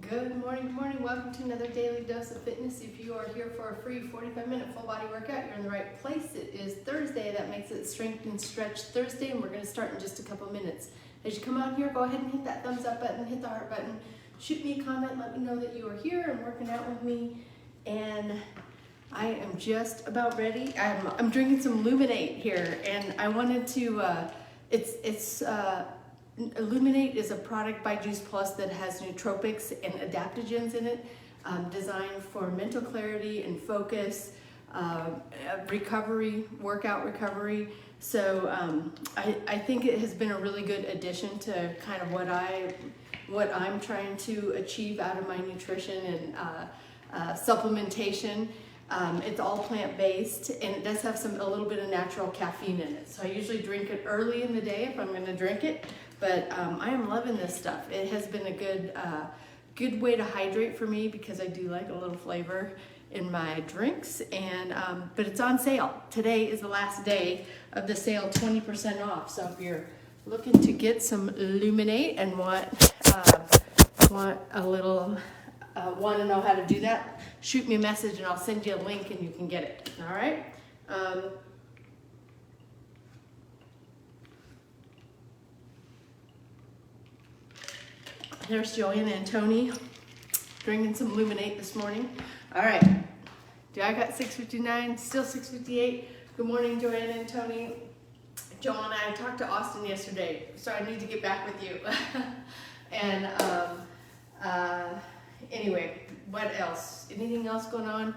Good morning, welcome to another Daily Dose of Fitness. If you are here for a free 45-minute full body workout, you're in the right place. It is Thursday, that makes it Strength and Stretch Thursday, and we're gonna start in just a couple minutes. As you come out here, go ahead and hit that thumbs up button, hit the heart button, shoot me a comment, let me know that you are here and working out with me. And I am just about ready. I'm drinking some Luminate here, and I wanted to, Illuminate is a product by Juice Plus that has nootropics and adaptogens in it, designed for mental clarity and focus, recovery, workout recovery. So I think it has been a really good addition to kind of what I'm trying to achieve out of my nutrition and supplementation. It's all plant-based, and it does have a little bit of natural caffeine in it. So I usually drink it early in the day if I'm gonna drink it, but I am loving this stuff. It has been a good way to hydrate for me because I do like a little flavor in my drinks. And but it's on sale. Today is the last day of the sale, 20% off. So if you're looking to get some Luminate and want to know how to do that, shoot me a message and I'll send you a link and you can get it. All right. There's Joanne and Tony drinking some Luminate this morning. All right. I got 6:59, still 6:58. Good morning, Joanne and Tony. Joanne, I talked to Austin yesterday, so I need to get back with you. And anyway, what else? Anything else going on?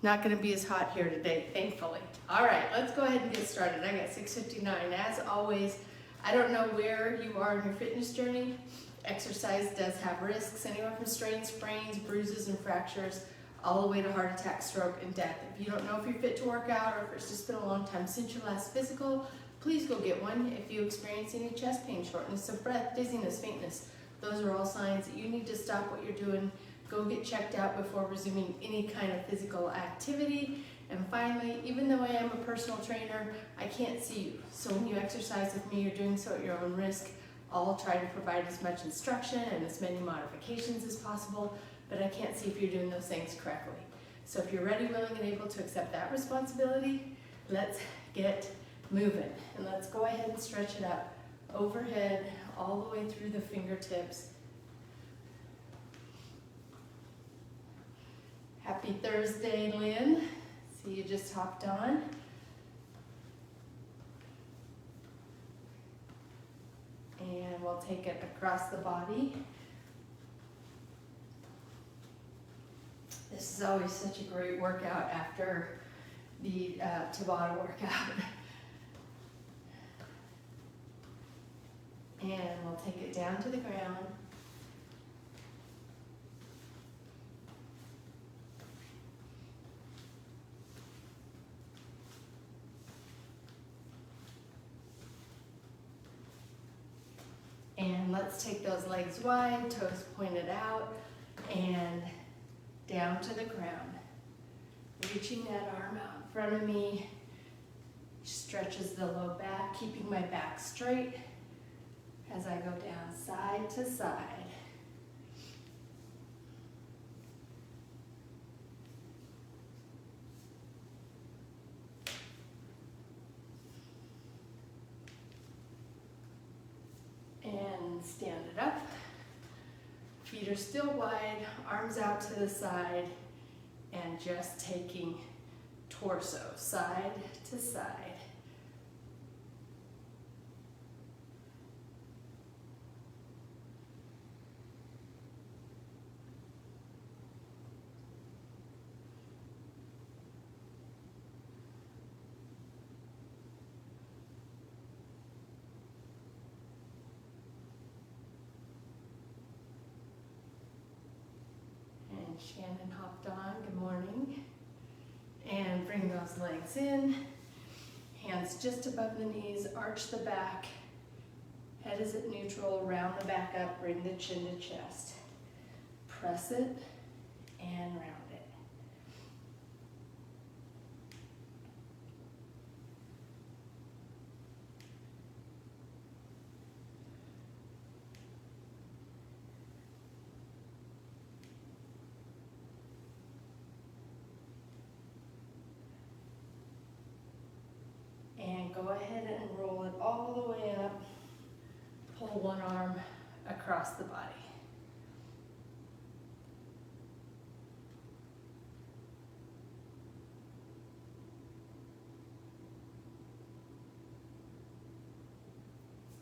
Not going to be as hot here today, thankfully. All right, let's go ahead and get started. I got 6:59. As always, I don't know where you are in your fitness journey. Exercise does have risks, anywhere from strains, sprains, bruises, and fractures, all the way to heart attack, stroke, and death. If you don't know if you're fit to work out or if it's just been a long time since your last physical, please go get one. If you experience any chest pain, shortness of breath, dizziness, faintness, those are all signs that you need to stop what you're doing. Go get checked out before resuming any kind of physical activity. And finally, even though I am a personal trainer, I can't see you. So when you exercise with me, you're doing so at your own risk. I'll try to provide as much instruction and as many modifications as possible, but I can't see if you're doing those things correctly. So if you're ready, willing, and able to accept that responsibility, let's get moving. And let's go ahead and stretch it up overhead, all the way through the fingertips. Happy Thursday, Lynn. See, you just hopped on. And we'll take it across the body. This is always such a great workout after the Tabata workout. And we'll take it down to the ground. And let's take those legs wide, toes pointed out, and down to the ground. Reaching that arm out in front of me, stretches the low back, keeping my back straight as I go down side to side. And stand it up. Feet are still wide, arms out to the side, and just taking torso side to side. Shannon hopped on, good morning. And bring those legs in, hands just above the knees, arch the back, head is at neutral, round the back up, bring the chin to chest. Press it and round it. And go ahead and roll it all the way up. Pull one arm across the body.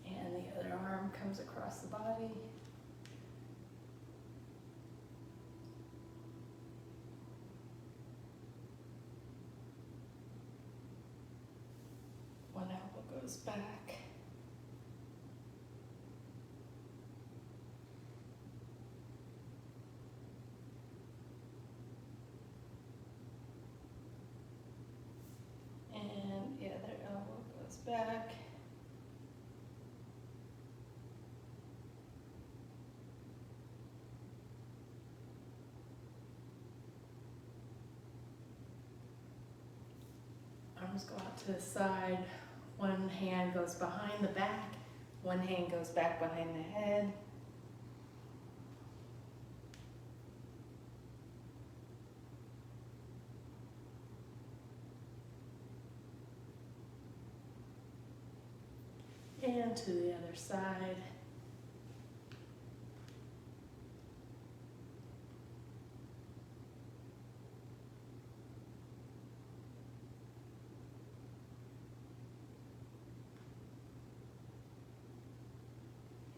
And the other arm comes across the body. One elbow goes back. And the other elbow goes back. Arms go out to the side. One hand goes behind the back. One hand goes back behind the head. And to the other side.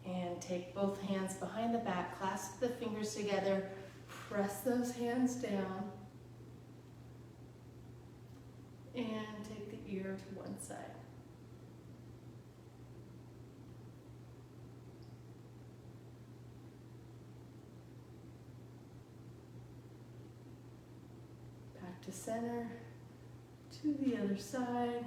And take both hands behind the back, clasp the fingers together, press those hands down, and take the ear to one side. Back to center, to the other side.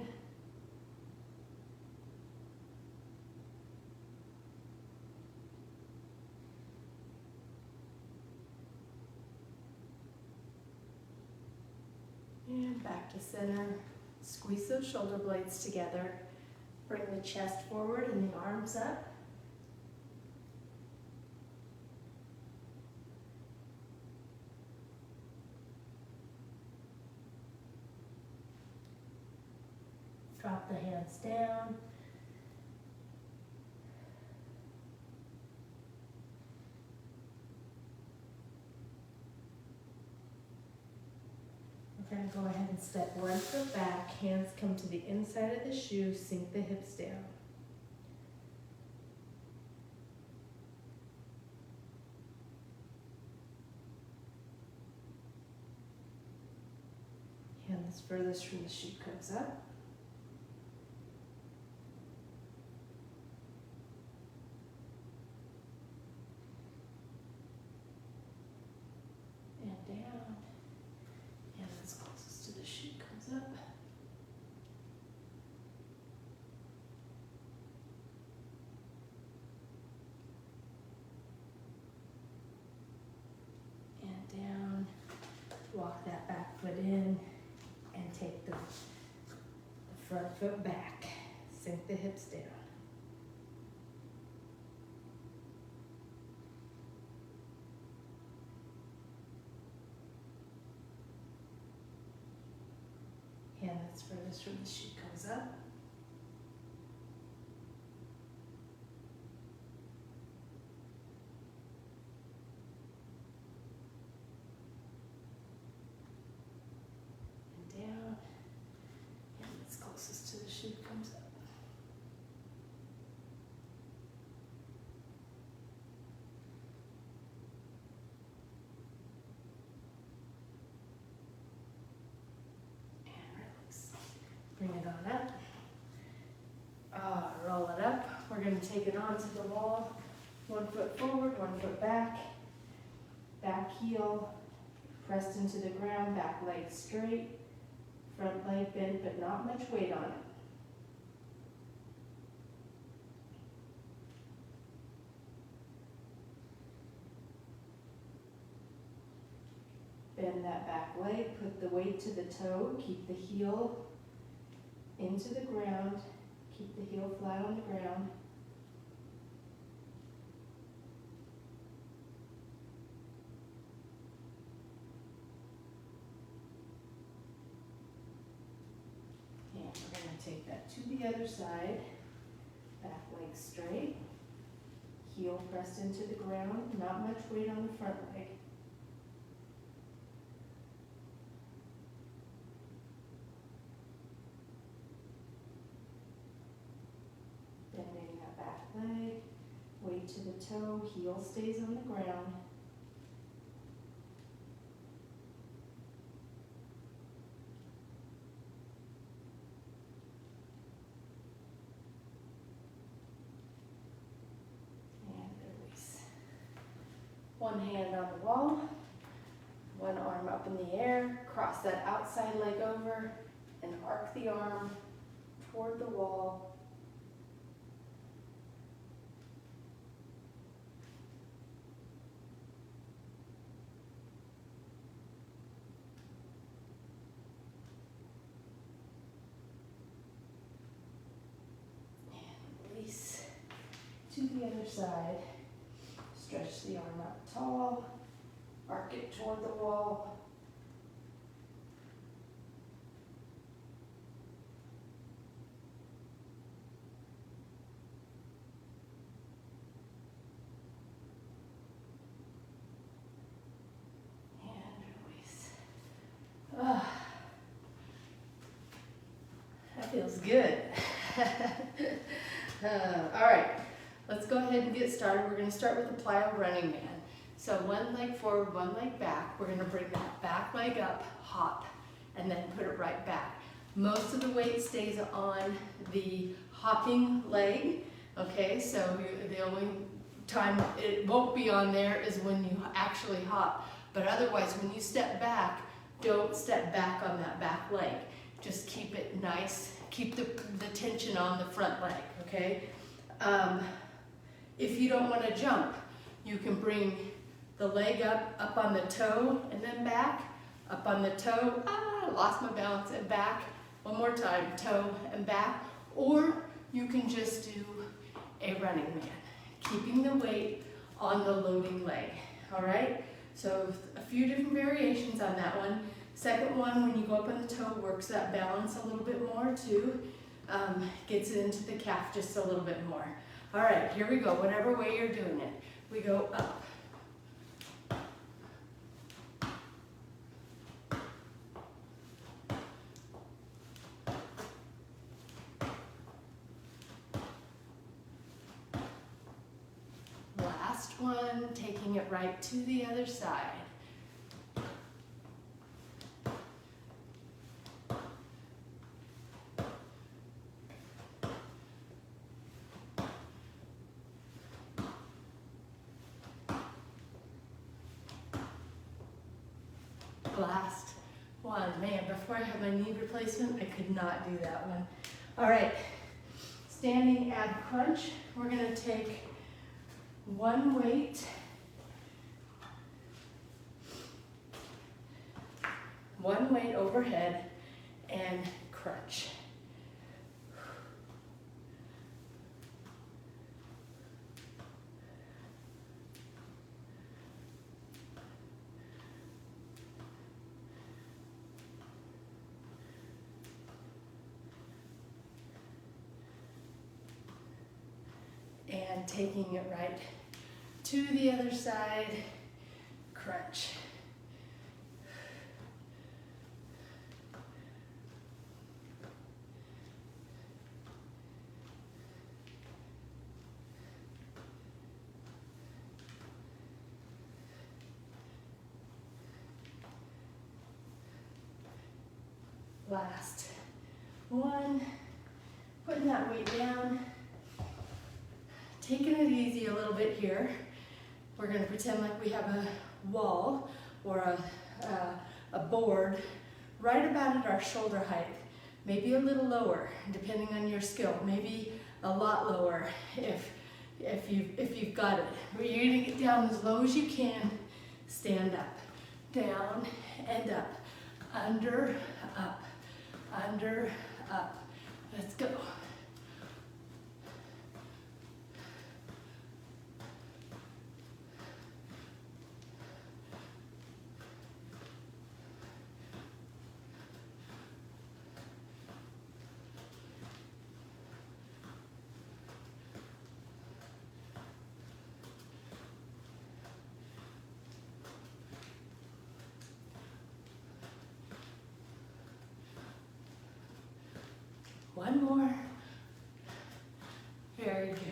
And back to center. Squeeze those shoulder blades together. Bring the chest forward and the arms up. Drop the hands down. We're going to go ahead and step 1 foot back. Hands come to the inside of the shoe. Sink the hips down. Hand that's furthest from the shoe comes up. And down. Hand that's closest to the shoe comes up. And down. Walk that back foot in. And take the front foot back. Sink the hips down. Hand that's furthest from the shoe comes up. Down, and it's closest to the shoe comes up. And release. Bring it on up. Roll it up. We're going to take it onto the wall. 1 foot forward, 1 foot back. Back heel pressed into the ground, back leg straight. Front leg bent, but not much weight on it. Bend that back leg, put the weight to the toe, keep the heel into the ground, keep the heel flat on the ground. And we're going to take that to the other side, back leg straight, heel pressed into the ground, not much weight on the front leg. Bending that back leg, weight to the toe, heel stays on the ground. One hand on the wall, one arm up in the air, cross that outside leg over and arc the arm toward the wall. And release to the other side. Stretch the arm up tall, arc it toward the wall. And release. That feels good. All right. Let's go ahead and get started. We're going to start with the plyo running man. So one leg forward, one leg back. We're going to bring that back leg up, hop, and then put it right back. Most of the weight stays on the hopping leg, okay? So the only time it won't be on there is when you actually hop. But otherwise, when you step back, don't step back on that back leg. Just keep it nice. Keep the tension on the front leg, okay? If you don't want to jump, you can bring the leg up on the toe and then back, up on the toe, lost my balance, and back. One more time, toe and back. Or you can just do a running man, keeping the weight on the loading leg, all right? So a few different variations on that one. Second one, when you go up on the toe, works that balance a little bit more too. Gets it into the calf just a little bit more. All right, here we go, whatever way you're doing it. We go up. Last one, taking it right to the other side. Last one. Man, before I had my knee replacement, I could not do that one. All right, standing ab crunch. We're gonna take one weight, overhead and crunch. And taking it right to the other side, crunch. Last one, putting that weight down. Taking it easy a little bit here. We're going to pretend like we have a wall or a board right about at our shoulder height. Maybe a little lower, depending on your skill. Maybe a lot lower if you've got it. But you're going to get down as low as you can. Stand up, down and up, under, up, under, up. Let's go. One more. Very good.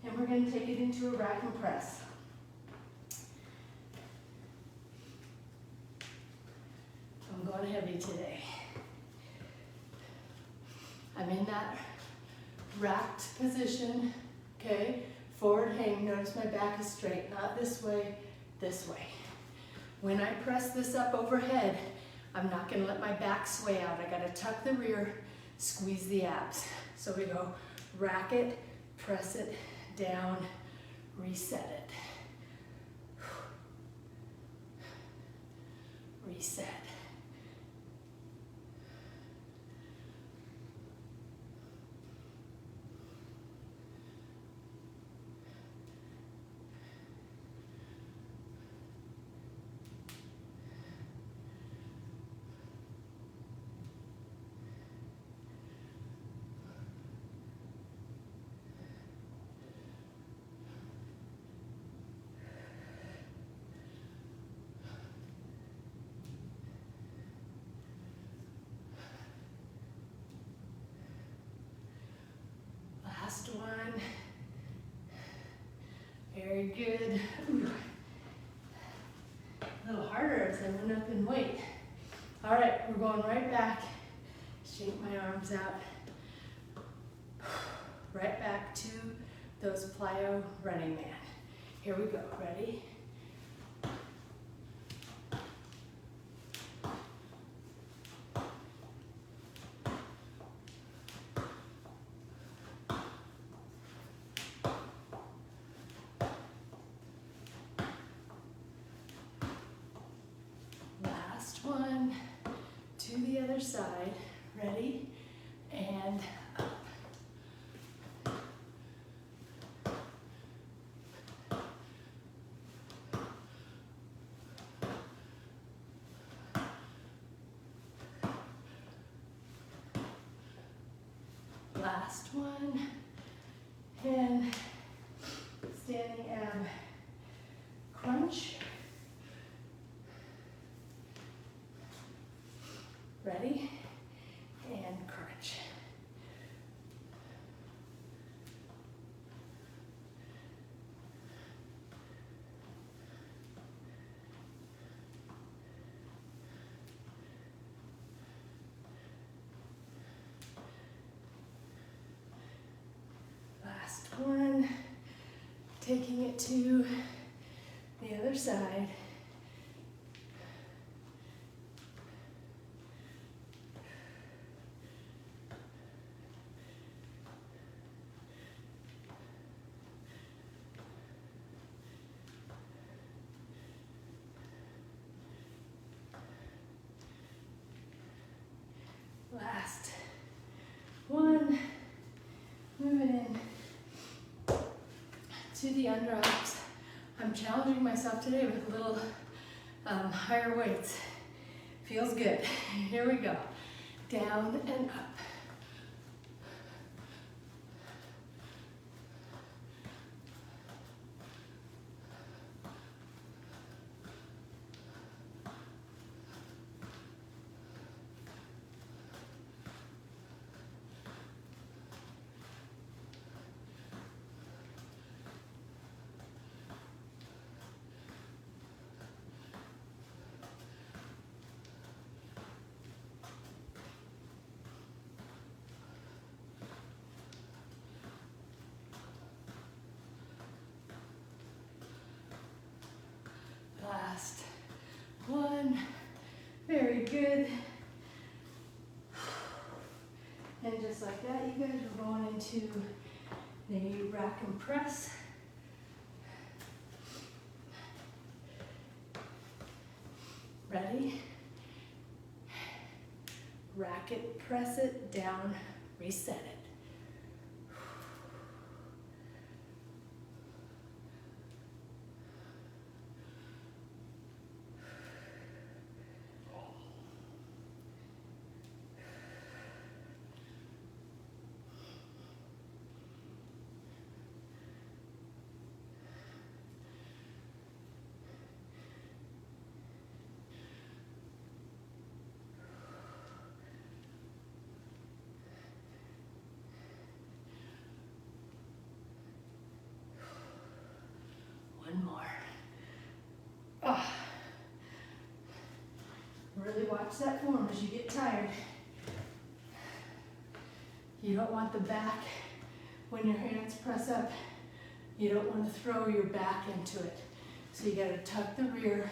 And we're going to take it into a rack and press. I'm going heavy today. I'm in that racked position, okay? Forward hang, notice my back is straight, not this way, this way. When I press this up overhead, I'm not gonna let my back sway out. I gotta tuck the rear, squeeze the abs. So we go rack it, press it, down, reset it. Reset. Last one. Very good. Ooh. A little harder as I went up in weight. All right, we're going right back. Shake my arms out. Right back to those plyo running man. Here we go. Ready? Last one. To the other side. Ready? And up. Last one. And standing ab crunch. Ready? And crunch. Last one. Taking it to the other side. Last one. Moving in to the underarms. I'm challenging myself today with a little higher weights. Feels good. Here we go. Down and up. Last one. Very good. And just like that, you guys are going into the rack and press. Ready? Rack it, press it, down, reset it. Really watch that form as you get tired. You don't want the back, when your hands press up, you don't want to throw your back into it. So you gotta tuck the rear,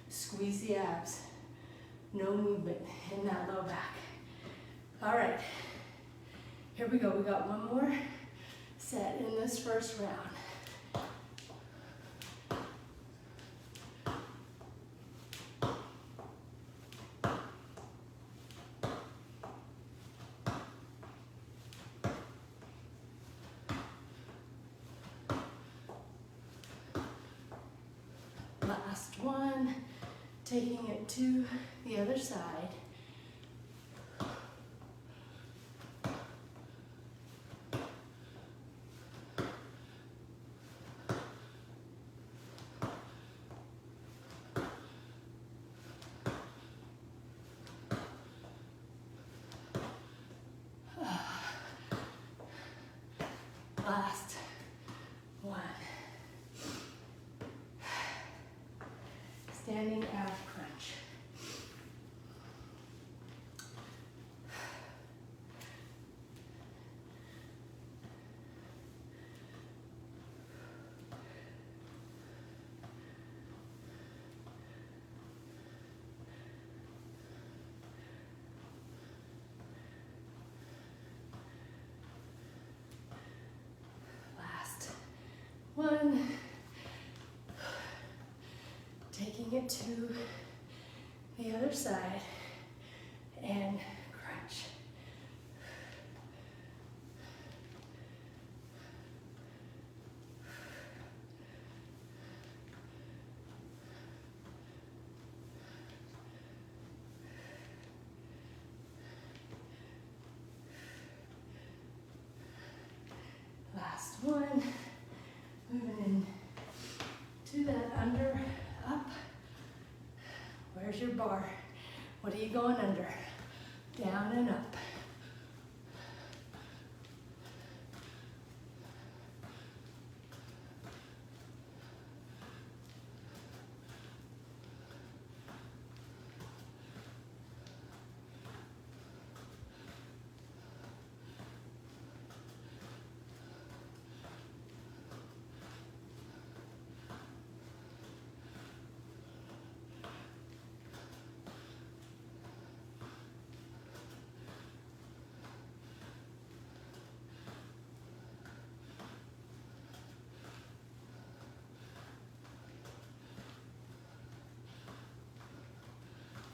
squeeze the abs. No movement in that low back. All right, here we go. We got one more set in this first round. Last one, taking it to the other side. Last one. Standing ab crunch. Last one. Taking it to the other side and crunch. Last one. Moving in to that under, up. Where's your bar? What are you going under? Down and up.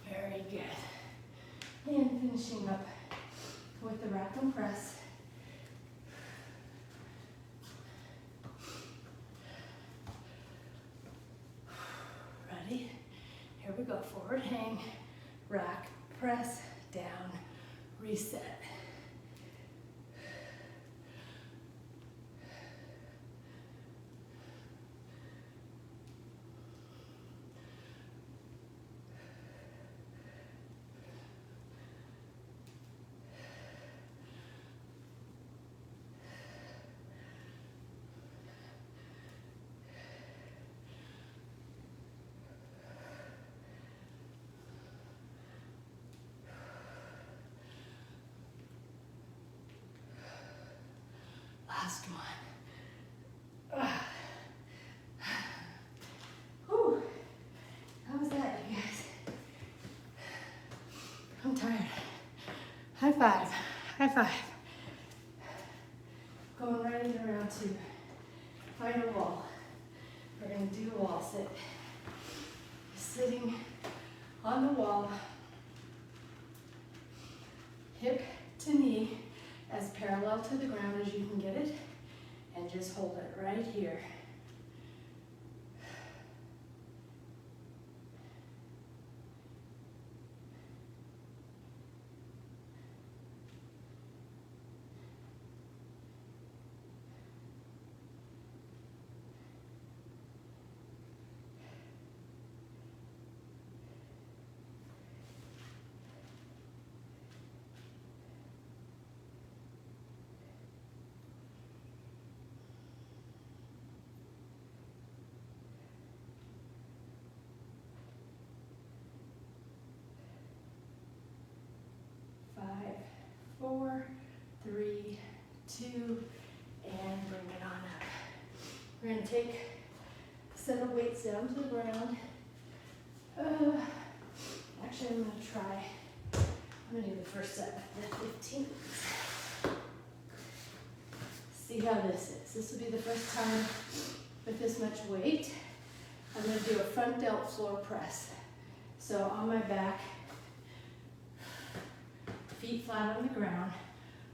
Very good. And finishing up with the rack and press. Ready? Here we go. Forward hang, rack, press, down, reset. Last one. Whew. How was that, you guys? I'm tired. High five. High five. Going right into round two. Find a wall. We're going to do a wall sit. Sitting on the wall, hip to knee as parallel to the ground as you can get it, and just hold it right here. 4, 3, 2, and bring it on up. We're going to take a set of weights down to the ground. Actually, I'm going to do the first set with the 15. See how this is. This will be the first time with this much weight. I'm going to do a front delt floor press. So on my back, feet flat on the ground,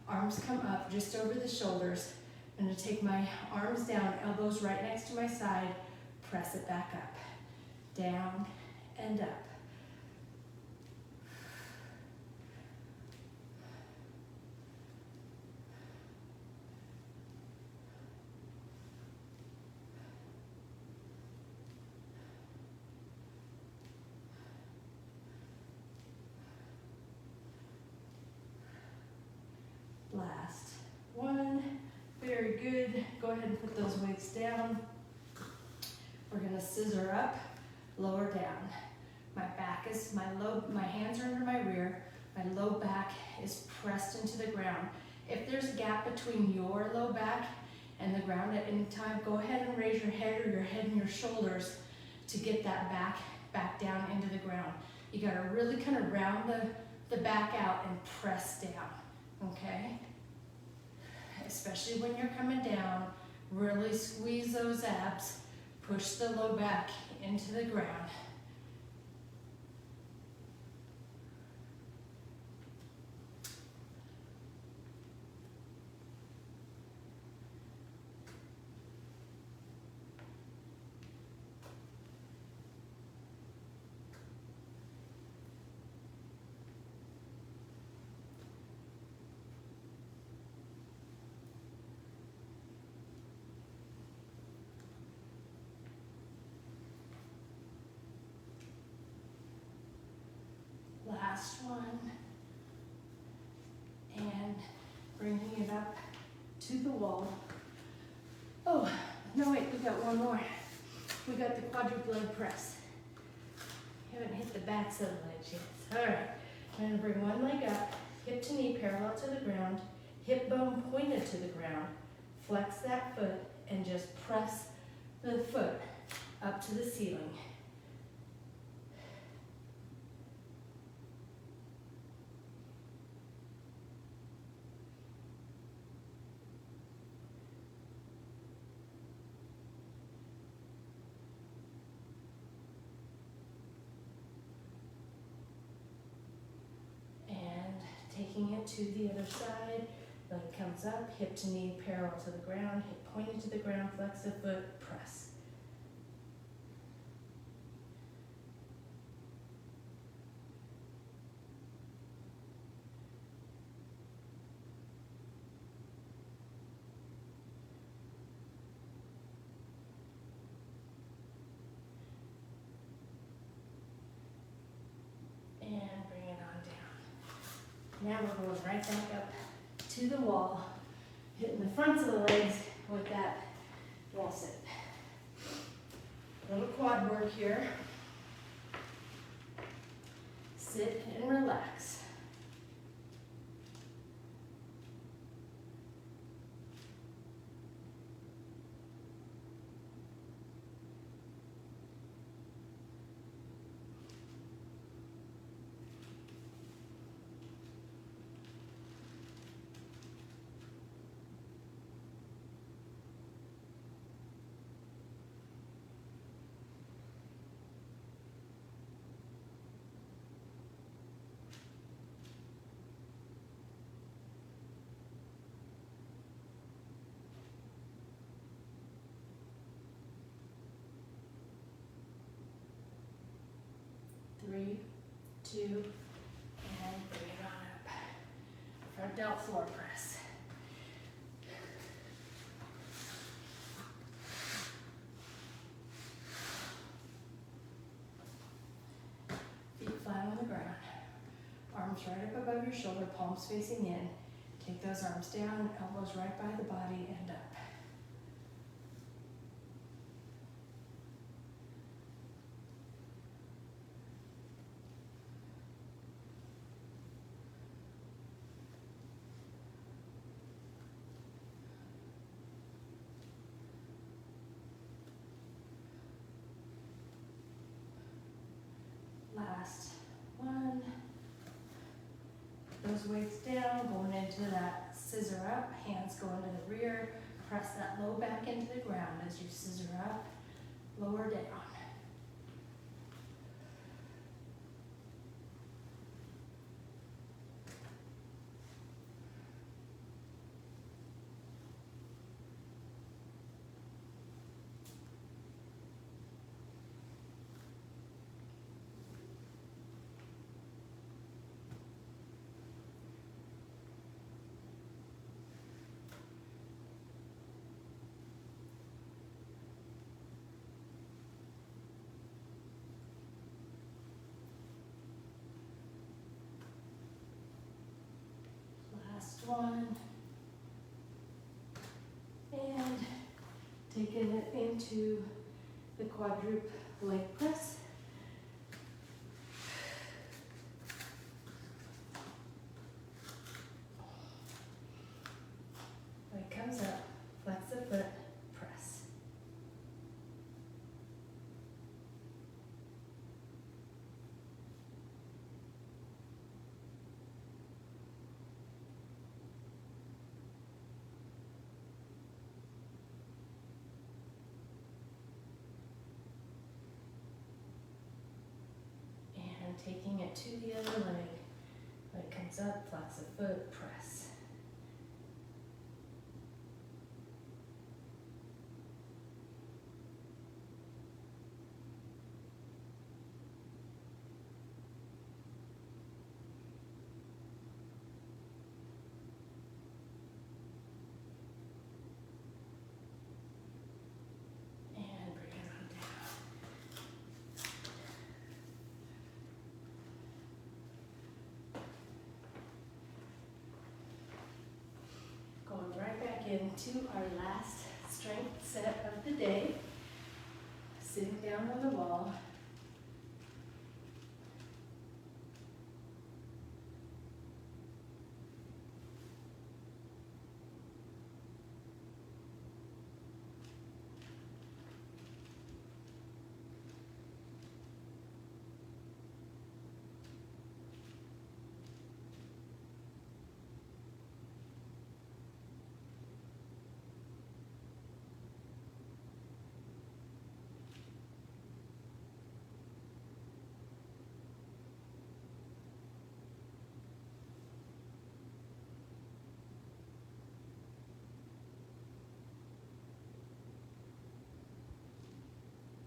arms come up just over the shoulders. I'm going to take my arms down, elbows right next to my side, press it back up, down and up. Last one. Very good. Go ahead and put those weights down. We're going to scissor up, lower down. My hands are under my rear. My low back is pressed into the ground. If there's a gap between your low back and the ground at any time, go ahead and raise your head or your head and your shoulders to get that back down into the ground. You got to really kind of round the back out and press down, okay? Especially when you're coming down, really squeeze those abs, push the low back into the ground. Last one, and bringing it up to the wall. Oh, no wait, we got one more. We got the quadruple leg press. Haven't hit the backs of the legs yet. All right, I'm gonna bring one leg up, hip to knee parallel to the ground, hip bone pointed to the ground, flex that foot, and just press the foot up to the ceiling. Taking it to the other side, leg comes up, hip to knee parallel to the ground, hip pointed to the ground, flex the foot, press. Now we're going right back up to the wall, hitting the fronts of the legs with that wall sit. Little quad work here. Sit and relax. Three, two, and bring it on up. Front delt floor press. Feet flat on the ground. Arms right up above your shoulder, palms facing in. Take those arms down, elbows right by the body and up. Last one. Those weights down, going into that scissor up, hands going to the rear. Press that low back into the ground as you scissor up, lower down. Last one. And taking it into the quadruple leg press. Leg comes up, flex the foot, press. And taking it to the other leg. Leg comes up, flex the foot, press. And bring it on down. Going right back into our last strength set of the day. Sitting down on the wall.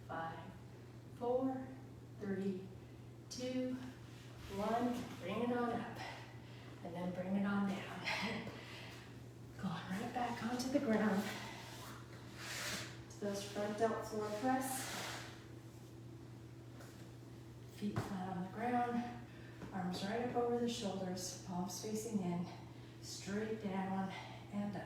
Five, 4, 3, 2, 1. Bring it on up. And then bring it on down. Going right back onto the ground. To those front delt floor press. Feet flat on the ground. Arms right up over the shoulders. Palms facing in. Straight down and up.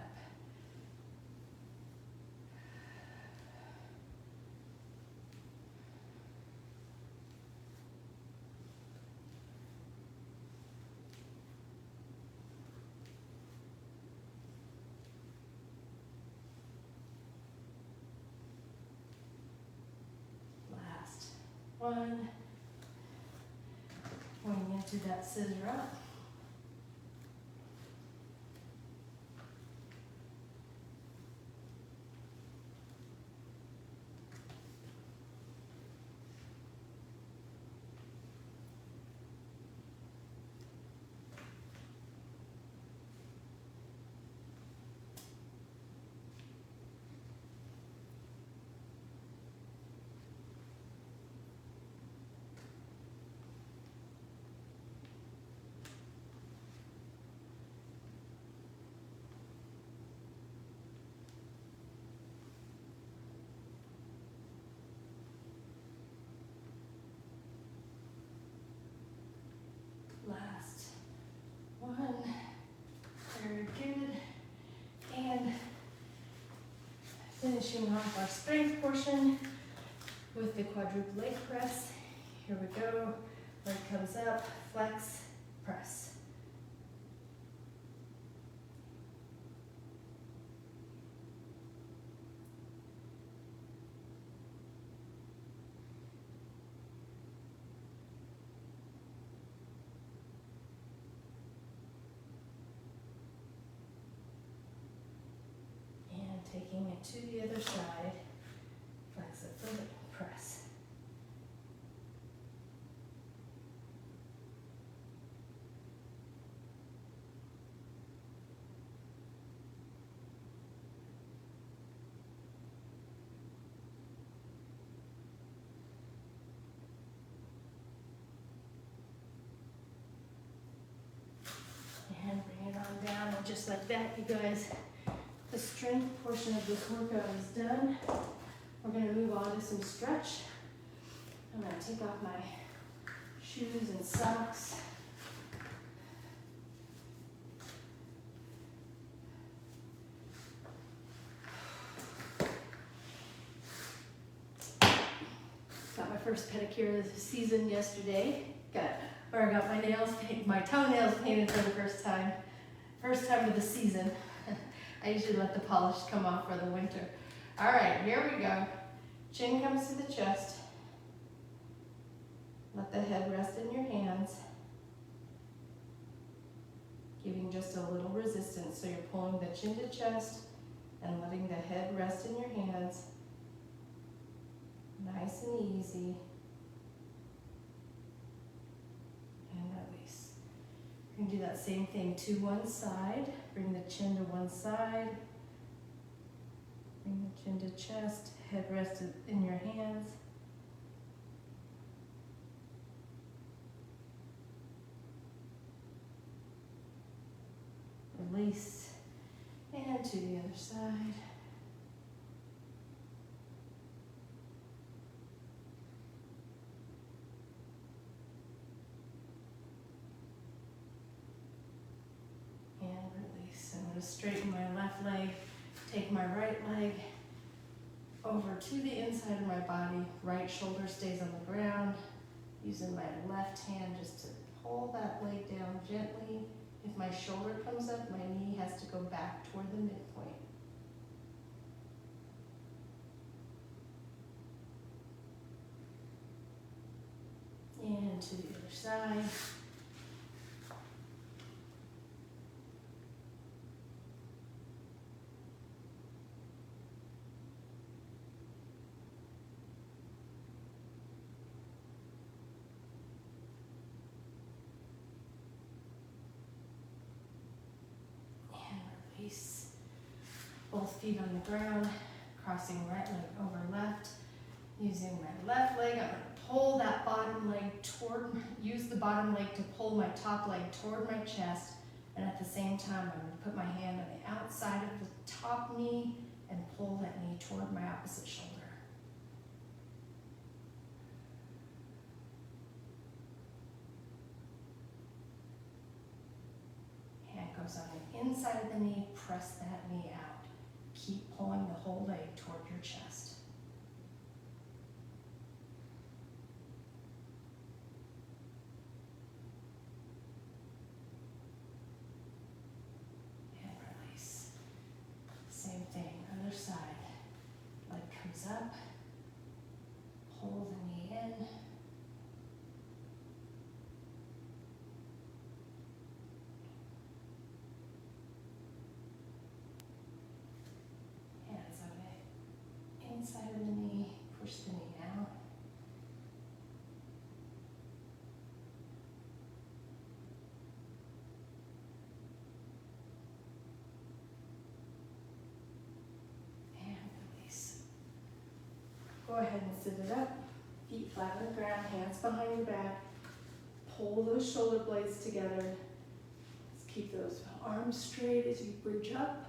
One, going into that scissor up. Last one, very good. And finishing off our strength portion with the quadruple leg press. Here we go, leg comes up, flex, press. And to the other side, flex the foot, press. And bring it on down, and just like that, you guys, the strength portion of this workout is done. We're gonna move on to some stretch. I'm gonna take off my shoes and socks. Got my first pedicure of the season yesterday. I got my nails painted, my toenails painted for the first time. First time of the season. I usually let the polish come off for the winter. All right, here we go. Chin comes to the chest. Let the head rest in your hands. Giving just a little resistance. So you're pulling the chin to chest and letting the head rest in your hands. Nice and easy. And release. You can do that same thing to one side. Bring the chin to one side. Bring the chin to chest. Head rested in your hands. Release. And to the other side. I'm going to straighten my left leg, take my right leg over to the inside of my body. Right shoulder stays on the ground. Using my left hand just to pull that leg down gently. If my shoulder comes up, my knee has to go back toward the midpoint. And to the other side. Both feet on the ground, crossing right leg over left. Using my left leg, I'm going to pull that bottom leg toward, use the bottom leg to pull my top leg toward my chest. And at the same time, I'm going to put my hand on the outside of the top knee and pull that knee toward my opposite shoulder. Hand goes on the inside of the knee, press that knee out. Keep pulling the whole leg toward your chest. And release. Same thing, other side. Leg comes up. Pull the knee in. Inside of the knee, push the knee out. And release. Go ahead and sit it up. Feet flat on the ground, hands behind your back. Pull those shoulder blades together. Let's keep those arms straight as you bridge up.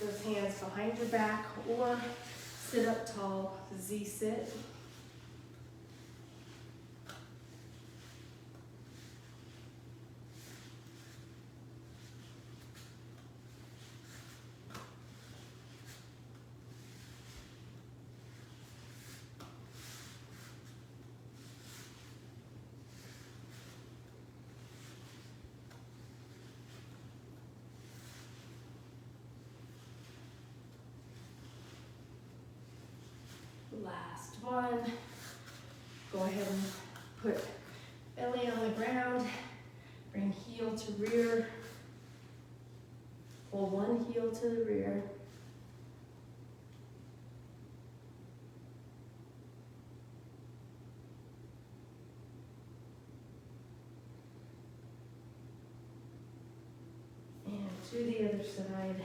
Those hands behind your back or sit up tall, Z-sit. Last one. go ahead and put belly on the ground, bring heel to rear, pull one heel to the rear. And to the other side.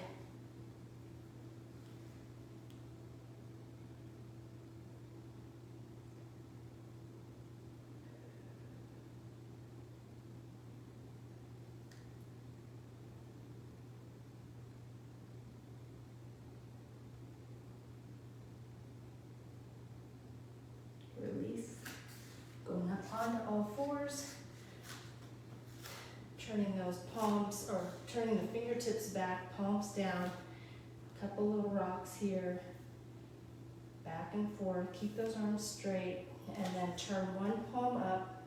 Release. Going up onto all fours. Turning those palms, or turning the fingertips back, palms down. A couple little rocks here. Back and forth. Keep those arms straight. And then turn one palm up.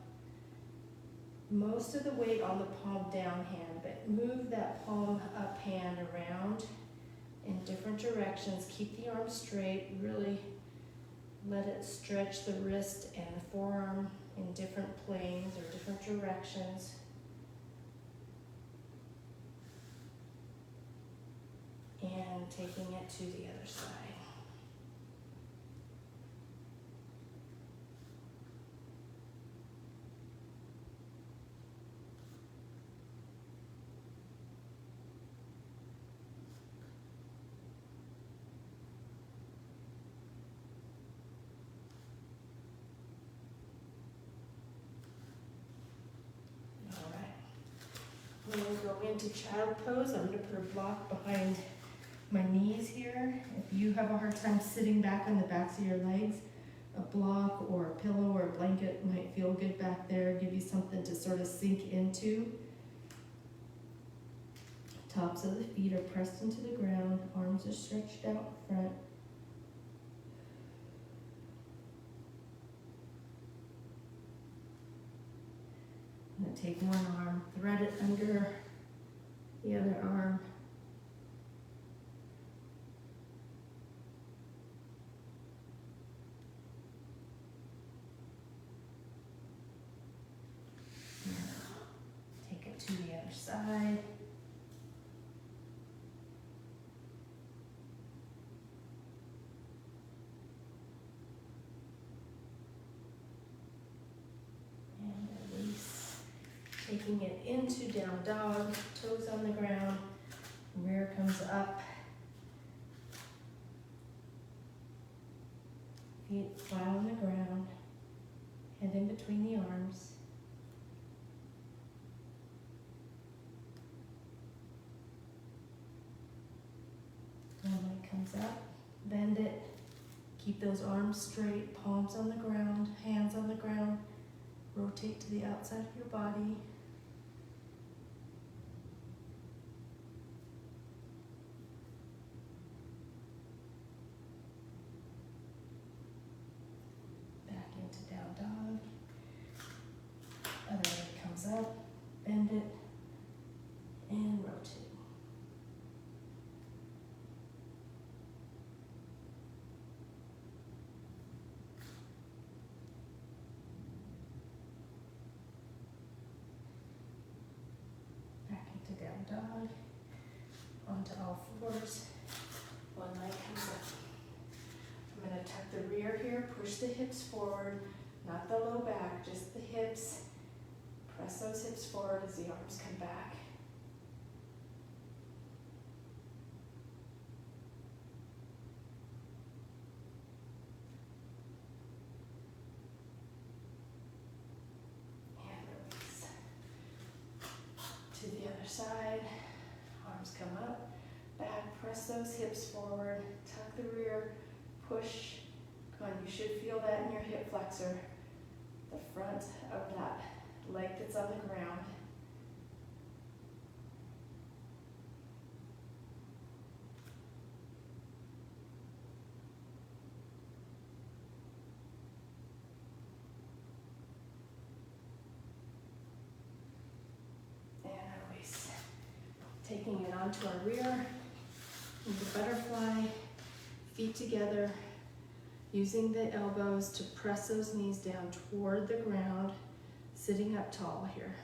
Most of the weight on the palm down hand, but move that palm up hand around in different directions. Keep the arm straight. Really let it stretch the wrist and the forearm in different planes or different directions. And taking it to the other side. We'll go into child pose. I'm going to put a block behind my knees here. If you have a hard time sitting back on the backs of your legs, a block or a pillow or a blanket might feel good back there, give you something to sort of sink into. Tops of the feet are pressed into the ground, arms are stretched out front. I'm going to take one arm, thread it under the other arm. Take it to the other side. Taking it into down dog, toes on the ground, rear comes up, feet flat on the ground, head in between the arms. One leg comes up, bend it, keep those arms straight, palms on the ground, hands on the ground, rotate to the outside of your body. Other leg comes up, bend it, and rotate. Back into down dog, onto all fours. One leg comes up. I'm going to tuck the rear here, push the hips forward, not the low back, just the hips. Press those hips forward as the arms come back. And release. To the other side, arms come up, back, press those hips forward, tuck the rear, push. Come on, you should feel that in your hip flexor, the front of that leg that's on the ground. And release. Taking it onto our rear, into butterfly, feet together. using the elbows to press those knees down toward the ground, sitting up tall here.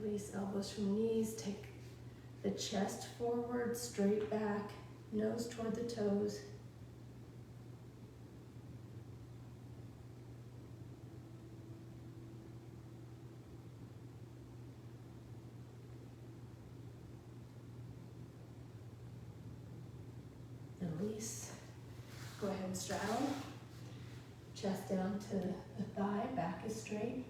Release elbows from knees, take the chest forward, straight back, nose toward the toes. Release. Go ahead and straddle. Chest down to the thigh, back is straight.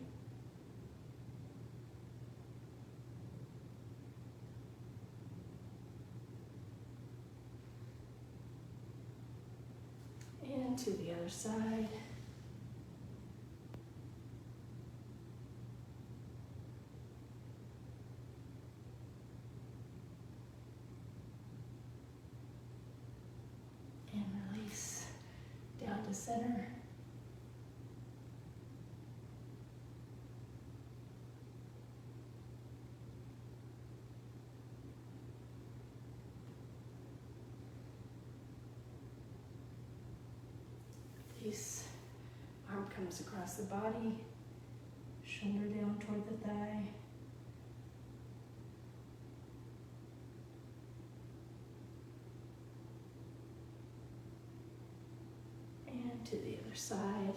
And to the other side. And release down to center. Release. Arm comes across the body, shoulder down toward the thigh. And to the other side.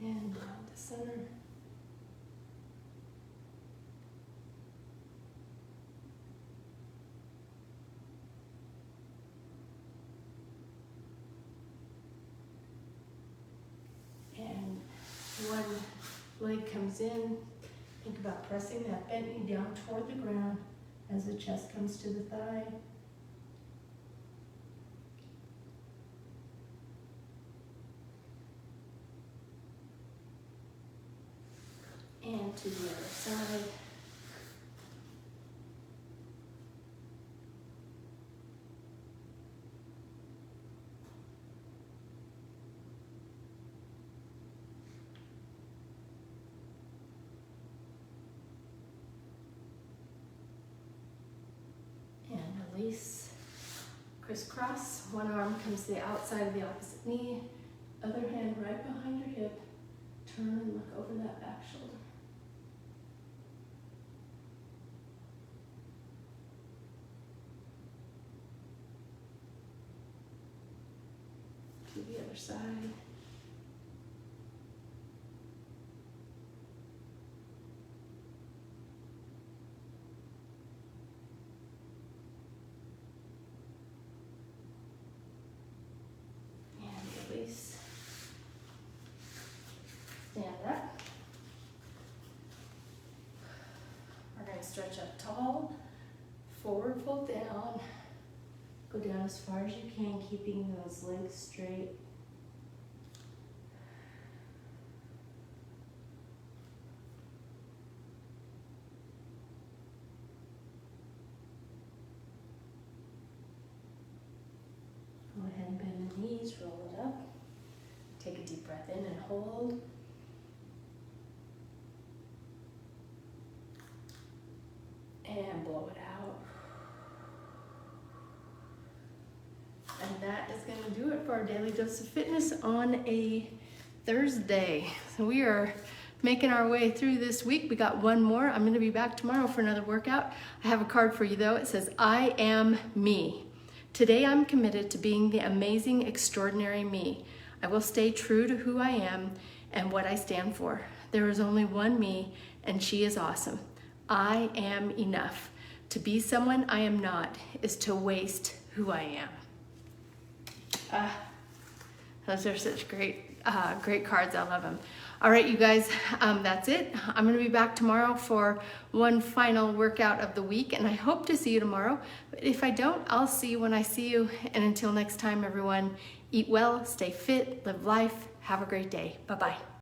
And down to center. And one leg comes in. Think about pressing that bent knee down toward the ground as the chest comes to the thigh. And to the other side. And release. Crisscross. One arm comes to the outside of the opposite knee. Other hand right behind your hip. Turn and look over that back shoulder. To the other side. And release. Stand up. We're going to stretch up tall, forward fold down. Go down as far as you can, keeping those legs straight. Go ahead and bend the knees, roll it up. Take a deep breath in and hold. And blow it out. And that is going to do it for our Daily Dose of Fitness on a Thursday. So we are making our way through this week. We got one more. I'm going to be back tomorrow for another workout. I have a card for you though. It says, I am me. Today I'm committed to being the amazing, extraordinary me. I will stay true to who I am and what I stand for. There is only one me, and she is awesome. I am enough. To be someone I am not is to waste who I am. Those are such great cards. I love them. All right, you guys, that's it. I'm going to be back tomorrow for one final workout of the week, and I hope to see you tomorrow. But if I don't, I'll see you when I see you. And until next time, everyone, eat well, stay fit, live life. Have a great day. Bye-bye.